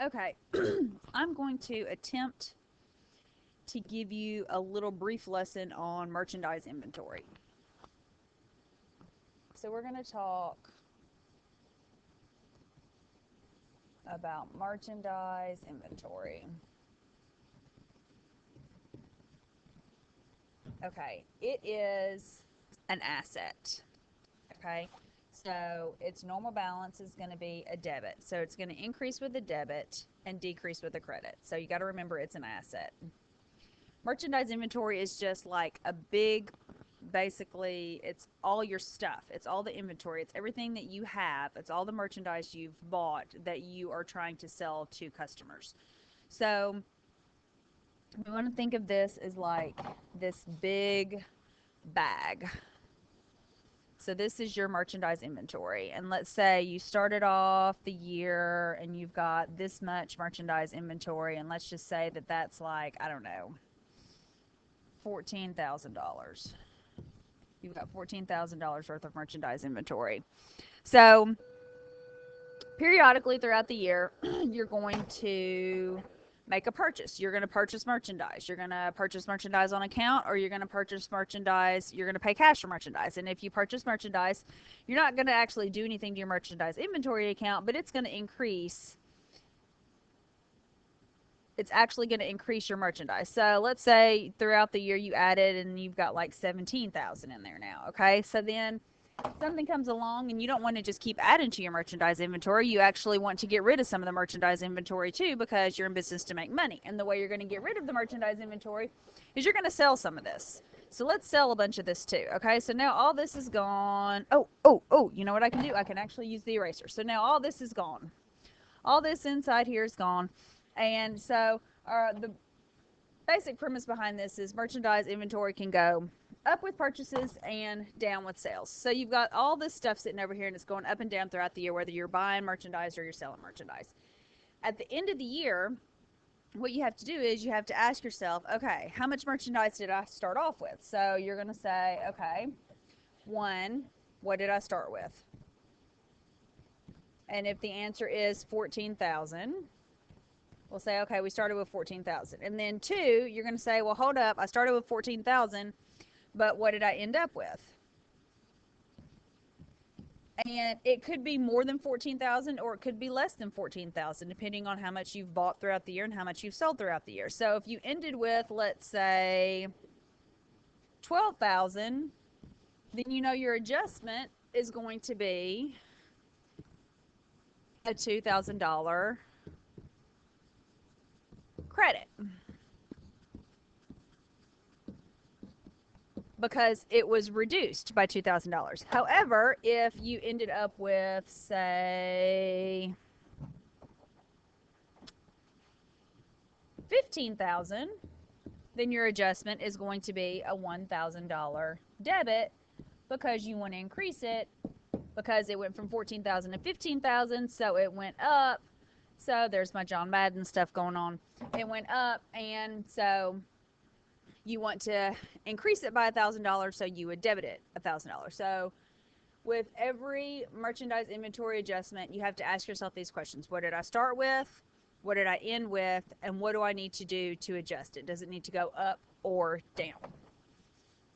Okay, I'm going to attempt to give you a little brief lesson on merchandise inventory. So we're going to talk about merchandise inventory. Okay, it is an asset. Okay, so its normal balance is going to be a debit. So it's going to increase with a debit and decrease with a credit. So you got to remember it's an asset. Merchandise inventory is just like a big, basically, it's all your stuff. It's all the inventory. It's everything that you have. It's all the merchandise you've bought that you are trying to sell to customers. So we want to think of this as like this big bag. So this is your merchandise inventory. And let's say you started off the year and you've got this much merchandise inventory. And let's just say that that's like, I don't know, $14,000. You've got $14,000 worth of merchandise inventory. So periodically throughout the year, you're going to make a purchase. You're going to purchase merchandise. You're going to purchase merchandise on account, or you're going to purchase merchandise. You're going to pay cash for merchandise. And if you purchase merchandise, you're not going to actually do anything to your merchandise inventory account, but it's going to increase. It's actually going to increase your merchandise. So let's say throughout the year you added and you've got like 17,000 in there now. Okay. So then something comes along and you don't want to just keep adding to your merchandise inventory. You actually want to get rid of some of the merchandise inventory too, because you're in business to make money. And the way you're going to get rid of the merchandise inventory is you're going to sell some of this. So let's sell a bunch of this too. Okay, so now all this is gone. Oh, you know what I can do? I can actually use the eraser. So now all this is gone. All this inside here is gone. And so the basic premise behind this is merchandise inventory can go up with purchases and down with sales. So you've got all this stuff sitting over here and it's going up and down throughout the year, whether you're buying merchandise or you're selling merchandise. At the end of the year, what you have to do is you have to ask yourself, okay, how much merchandise did I start off with? So you're going to say, okay, one, what did I start with? And if the answer is 14,000, we'll say, okay, we started with 14,000. And then two, you're going to say, well, hold up, I started with 14,000. But what did I end up with? And it could be more than 14,000 or it could be less than 14,000 depending on how much you've bought throughout the year and how much you've sold throughout the year. So if you ended with, let's say, 12,000, then you know your adjustment is going to be a $2,000 credit. Because it was reduced by $2,000. However, if you ended up with, say, 15,000, then your adjustment is going to be a $1,000 debit because you want to increase it because it went from 14,000 to 15,000, so it went up. So there's my John Madden stuff going on. It went up, and so you want to increase it by $1,000, so you would debit it $1,000. So with every merchandise inventory adjustment, you have to ask yourself these questions. What did I start with? What did I end with? And what do I need to do to adjust it? Does it need to go up or down?